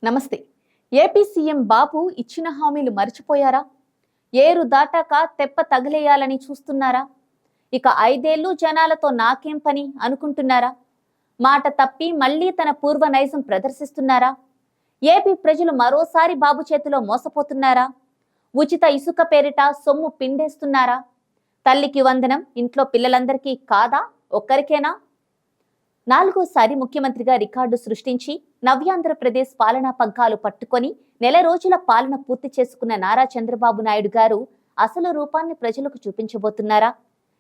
నమస్తే. AP CM బాబు ఇచ్చిన హామీలు మర్చిపోయారా? ఏరు దాటాక తెప్ప తగిలేయాలని చూస్తున్నారా? ఇక 5 ఏళ్లు జనాలతో నాకేం పని అనుకుంటున్నారా? మాట తప్పి మళ్లీ తన పూర్వ నైజం ప్రదర్శిస్తున్నారా? ఏపీ ప్రజలు మరోసారి బాబు చేతిలో మోసపోతున్నారా? ఉచిత ఇసుక పేరిట సొమ్ము పిండేస్తున్నారా? తల్లికి వందనం ఇంట్లో పిల్లలందరికీ కాదా, ఒక్కరికేనా? 4వ సారి ముఖ్యమంత్రిగా రికార్డు సృష్టించి నవ్యాంధ్రప్రదేశ్ పాలనా పగ్గాలు పట్టుకొని నెల రోజుల పాలన పూర్తి చేసుకున్న నారా చంద్రబాబు నాయుడు గారు అసలు రూపాన్ని ప్రజలకు చూపించబోతున్నారా?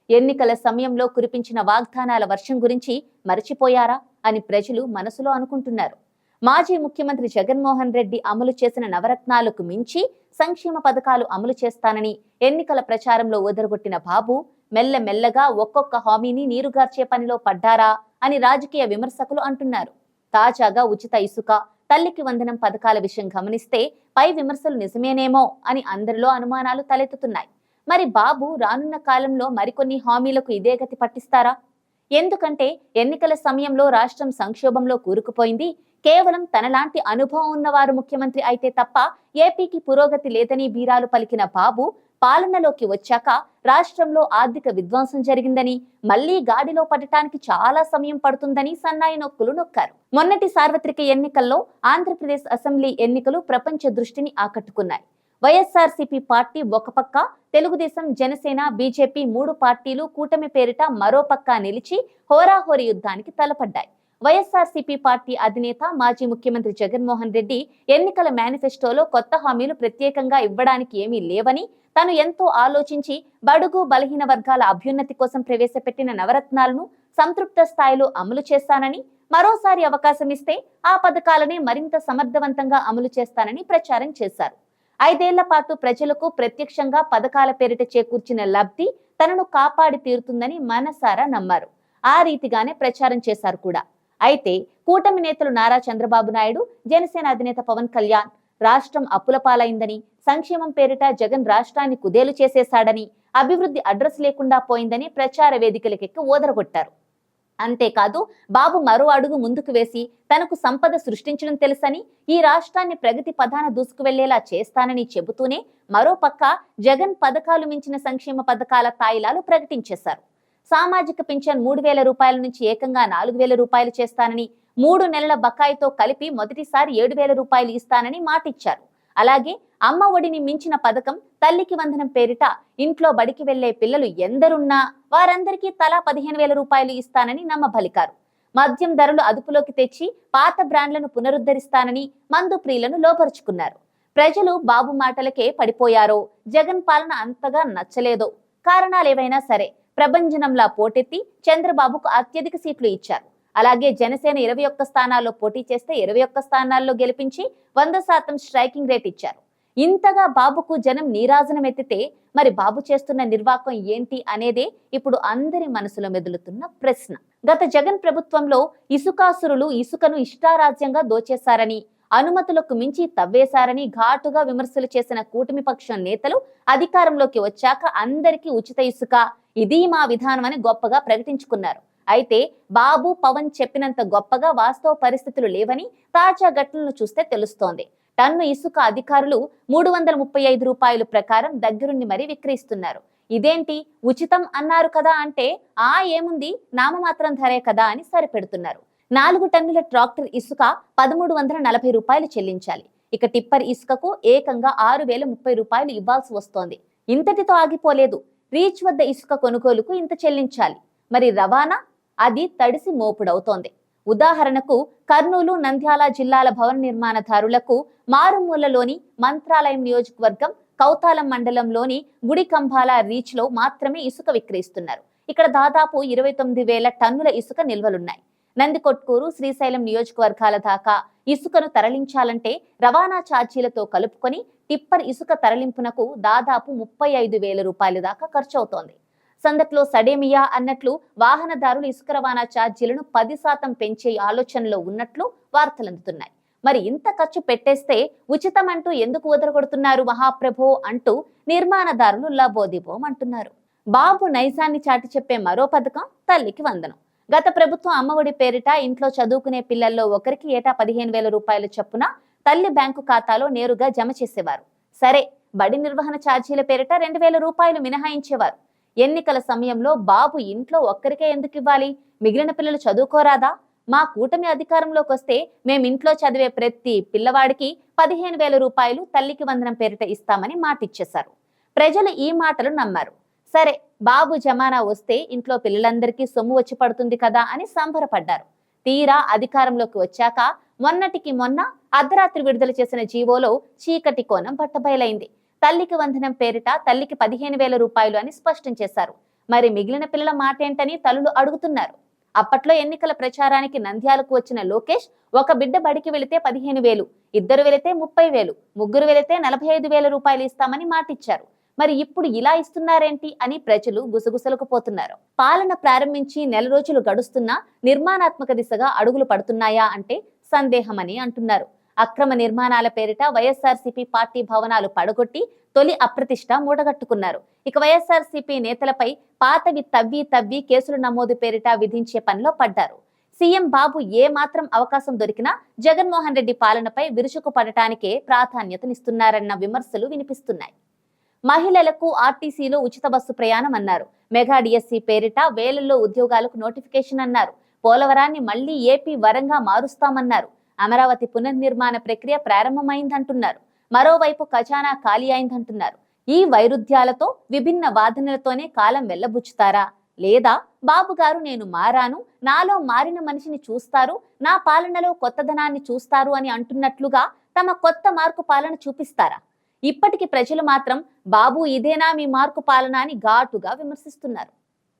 ఎన్నికల సమయంలో కురిపించిన వాగ్దానాల వర్షం గురించి మరచిపోయారా అని ప్రజలు మనసులో అనుకుంటున్నారు. మాజీ ముఖ్యమంత్రి జగన్మోహన్ రెడ్డి అమలు చేసిన నవరత్నాలకు మించి సంక్షేమ పథకాలు అమలు చేస్తానని ఎన్నికల ప్రచారంలో ఊదరగొట్టిన బాబు మెల్లమెల్లగా ఒక్కొక్క హామీని నీరుగార్చే పనిలో పడ్డారా అని రాజకీయ విమర్శకులు అంటున్నారు. తాజాగా ఉచిత ఇసుక, తల్లికి వందనం పథకాల విషయం గమనిస్తే పై విమర్శలు నిజమేనేమో అని అందరిలో అనుమానాలు తలెత్తుతున్నాయి. మరి బాబు రానున్న కాలంలో మరికొన్ని హామీలకు ఇదే గతి పట్టిస్తారా? ఎందుకంటే ఎన్నికల సమయంలో రాష్ట్రం సంక్షోభంలో కూరుకుపోయింది. కేవలం తనలాంటి అనుభవం ఉన్నవారు ముఖ్యమంత్రి అయితే తప్ప ఏపీకి పురోగతి లేదని బీరాలు పలికిన బాబు పాలనలోకి వచ్చాక రాష్ట్రంలో ఆర్థిక విధ్వంసం జరిగిందని, మళ్లీ గాడిలో పడటానికి చాలా సమయం పడుతుందని సన్నాయి నొక్కులు నొక్కారు. మొన్నటి సార్వత్రిక ఎన్నికల్లో ఆంధ్రప్రదేశ్ అసెంబ్లీ ఎన్నికలు ప్రపంచ దృష్టిని ఆకట్టుకున్నాయి. వైఎస్ఆర్సీపీ పార్టీ ఒక పక్క, తెలుగుదేశం, జనసేన, బీజేపీ 3 పార్టీలు కూటమి పేరిట మరో పక్క నిలిచి హోరాహోరీ యుద్ధానికి తలపడ్డాయి. వైఎస్ఆర్సీపీ పార్టీ అధినేత మాజీ ముఖ్యమంత్రి జగన్మోహన్ రెడ్డి ఎన్నికల మేనిఫెస్టోలో కొత్త హామీలు ప్రత్యేకంగా ఇవ్వడానికి ఏమీ లేవని, తాను ఎంతో ఆలోచించి బడుగు బలహీన వర్గాల అభ్యున్నతి కోసం ప్రవేశపెట్టిన నవరత్నాలను సంతృప్త స్థాయిలో అమలు చేస్తానని, మరోసారి అవకాశం ఇస్తే ఆ పథకాలనే మరింత సమర్థవంతంగా అమలు చేస్తానని ప్రచారం చేశారు. 5 ఏళ్ల పాటు ప్రజలకు ప్రత్యక్షంగా పథకాల పేరిట చేకూర్చిన లబ్ధి తనను కాపాడి తీరుతుందని మనసారా నమ్మారు. ఆ రీతిగానే ప్రచారం చేశారు కూడా. అయితే కూటమి నేతలు నారా చంద్రబాబు నాయుడు, జనసేన అధినేత పవన్ కళ్యాణ్ రాష్ట్రం అప్పుల పాలైందని, సంక్షేమం పేరిట జగన్ రాష్ట్రాన్ని కుదేలు చేసేశాడని, అభివృద్ధి అడ్రస్ లేకుండా పోయిందని ప్రచార వేదికలకెక్కి ఓదరగొట్టారు. అంతేకాదు బాబు మరో అడుగు ముందుకు వేసి తనకు సంపద సృష్టించడం తెలుసని, ఈ రాష్ట్రాన్ని ప్రగతి పథాన దూసుకువెళ్లేలా చేస్తానని చెబుతూనే మరోపక్క జగన్ పథకాలు మించిన సంక్షేమ పథకాల తాయిలాలు ప్రకటించేశారు. సామాజిక పింఛన్ 3,000 రూపాయల నుంచి ఏకంగా 4,000 రూపాయలు చేస్తానని, 3 నెలల బకాయితో కలిపి మొదటిసారి 7,000 రూపాయలు ఇస్తానని మాటిచ్చారు. అలాగే అమ్మ ఒడిని మించిన పథకం తల్లికి వందనం పేరిట ఇంట్లో బడికి వెళ్లే పిల్లలు ఎందరున్నా వారందరికీ తలా 15,000 రూపాయలు ఇస్తానని నమ్మబలికారు. మద్యం ధరలు అదుపులోకి తెచ్చి పాత బ్రాండ్లను పునరుద్ధరిస్తానని మందు ప్రియులను లోపరుచుకున్నారు. ప్రజలు బాబు మాటలకే పడిపోయారో, జగన్ పాలన అంతగా నచ్చలేదో, కారణాలేవైనా సరే ప్రభంజనంలా పోటెత్తి చంద్రబాబుకు అత్యధిక సీట్లు ఇచ్చారు. అలాగే జనసేన 21 స్థానాల్లో పోటీ చేస్తే 21 స్థానాల్లో గెలిపించి 100% స్ట్రైకింగ్ రేట్ ఇచ్చారు. ఇంతగా బాబుకు జనం నీరాజనం ఎత్తితే మరి బాబు చేస్తున్న నిర్వాకం ఏంటి అనేదే ఇప్పుడు అందరి మనసులో మెదులుతున్న ప్రశ్న. గత జగన్ ప్రభుత్వంలో ఇసుకాసురులు ఇసుకను ఇష్టారాజ్యంగా దోచేశారని, అనుమతులకు మించి తవ్వేశారని ఘాటుగా విమర్శలు చేసిన కూటమి పక్షం నేతలు అధికారంలోకి వచ్చాక అందరికీ ఉచిత ఇసుక, ఇది మా విధానం అని గొప్పగా ప్రకటించుకున్నారు. అయితే బాబు, పవన్ చెప్పినంత గొప్పగా వాస్తవ పరిస్థితులు లేవని తాజా ఘటనలను చూస్తే తెలుస్తోంది. టన్ను ఇసుక అధికారులు 335 రూపాయలు ప్రకారం దగ్గరుండి మరీ విక్రయిస్తున్నారు. ఇదేంటి ఉచితం అన్నారు కదా అంటే, ఏముంది నామమాత్రం ధరే కదా అని సరిపెడుతున్నారు. 4 టన్నుల ట్రాక్టర్ ఇసుక 1,340 రూపాయలు చెల్లించాలి. ఇక టిప్పర్ ఇసుకకు ఏకంగా 6,030 రూపాయలు ఇవ్వాల్సి వస్తోంది. ఇంతటితో ఆగిపోలేదు. రీచ్ వద్ద ఇసుక కొనుగోలుకు ఇంత చెల్లించాలి. మరి రవాణా, అది తడిసి మోపుడవుతోంది. ఉదాహరణకు కర్నూలు, నంద్యాల జిల్లాల భవన నిర్మాణదారులకు మారుమూలలోని మంత్రాలయం నియోజకవర్గం కౌతాలం మండలంలోని గుడికంబాల రీచ్ లో మాత్రమే ఇసుక విక్రయిస్తున్నారు. ఇక్కడ దాదాపు 29,000 టన్నుల ఇసుక నిల్వలున్నాయి. నందికొట్కూరు, శ్రీశైలం నియోజకవర్గాల దాకా ఇసుకను తరలించాలంటే రవాణా ఛార్జీలతో కలుపుకొని టిప్పర్ ఇసుక తరలింపునకు దాదాపు 35,000 రూపాయల దాకా ఖర్చు అవుతోంది. సందట్లో సడేమియా అన్నట్లు వాహనదారులు ఇసుక రవాణా ఛార్జీలను 10% పెంచే ఆలోచనలో ఉన్నట్లు వార్తలందుతున్నాయి. మరి ఇంత ఖర్చు పెట్టేస్తే ఉచితం అంటూ ఎందుకు వదలగొడుతున్నారు మహాప్రభో అంటూ నిర్మాణదారులు లబోదిబోం అంటున్నారు. బాబు నైజాన్ని చాటి చెప్పే మరో పథకం తల్లికి వందనం. గత ప్రభుత్వం అమ్మఒడి పేరిట ఇంట్లో చదువుకునే పిల్లల్లో ఒకరికి ఏటా 15,000 రూపాయల చొప్పున తల్లి బ్యాంకు ఖాతాలో నేరుగా జమ చేసేవారు. సరే, బడి నిర్వహణ ఛార్జీల పేరిట 2,000 రూపాయలు మినహాయించేవారు. ఎన్నికల సమయంలో బాబు ఇంట్లో ఒక్కరికే ఎందుకు ఇవ్వాలి? మిగిలిన పిల్లలు చదువుకోరాదా? మా కూటమి అధికారంలోకి వస్తే మేమింట్లో చదివే ప్రతి పిల్లవాడికి 15,000 రూపాయలు తల్లికి వందనం పేరిట ఇస్తామని మాటిచ్చేశారు. ప్రజలు ఈ మాటలు నమ్మారు. సరే, బాబు జమానా వస్తే ఇంట్లో పిల్లలందరికీ సొమ్ము వచ్చి పడుతుంది కదా అని సంబరపడ్డారు. తీరా అధికారంలోకి వచ్చాక మొన్నటికి మొన్న అర్ధరాత్రి విడుదల చేసిన జీవోలో చీకటి కోణం బట్టబయలైంది. తల్లికి వందనం పేరిట తల్లికి 15,000 రూపాయలు అని స్పష్టం చేశారు. మరి మిగిలిన పిల్లల మాటేంటని తల్లులు అడుగుతున్నారు. అప్పట్లో ఎన్నికల ప్రచారానికి నంద్యాలకు వచ్చిన లోకేష్ ఒక బిడ్డ బడికి వెళితే 15,000, ఇద్దరు వెళితే 30,000, ముగ్గురు వెళితే 45,000 రూపాయలు ఇస్తామని మాటిచ్చారు. మరి ఇప్పుడు ఇలా ఇస్తున్నారేంటి అని ప్రజలు గుసగుసలకు పోతున్నారు. పాలన ప్రారంభించి నెల రోజులు గడుస్తున్నా నిర్మాణాత్మక దిశగా అడుగులు పడుతున్నాయా అంటే సందేహమని అంటున్నారు. అక్రమ నిర్మాణాల పేరిట వైఎస్ఆర్సీపీ పార్టీ భవనాలు పడగొట్టి తొలి అప్రతిష్ట మూటగట్టుకున్నారు. ఇక వైఎస్ఆర్సీపీ నేతలపై పాతవి తవ్వి కేసులు నమోదు పేరిట విధించే పనిలో పడ్డారు. సీఎం బాబు ఏ మాత్రం అవకాశం దొరికినా జగన్మోహన్ రెడ్డి పాలనపై విరుచుకు పడటానికే ప్రాధాన్యతనిస్తున్నారన్న విమర్శలు వినిపిస్తున్నాయి. మహిళలకు ఆర్టీసీలో ఉచిత బస్సు ప్రయాణం అన్నారు. మెగా డిఎస్సీ పేరిట వేలల్లో ఉద్యోగాలకు నోటిఫికేషన్ అన్నారు. పోలవరాన్ని మళ్లీ ఏపీ వరంగా మారుస్తామన్నారు. అమరావతి పునర్నిర్మాణ ప్రక్రియ ప్రారంభమైందంటున్నారు. మరోవైపు ఖజానా ఖాళీ అయిందంటున్నారు. ఈ వైరుధ్యాలతో విభిన్న వాదనలతోనే కాలం వెళ్లబుచ్చుతారా? లేదా బాబు గారు నేను మారాను, నాలో మారిన మనిషిని చూస్తారు, నా పాలనలో కొత్తదనాన్ని చూస్తారు అని అంటున్నట్లుగా తమ కొత్త మార్కు పాలన చూపిస్తారా? ఇప్పటికి ప్రజలు మాత్రం బాబు ఇదేనా మీ మార్కు పాలన అని ఘాటుగా విమర్శిస్తున్నారు.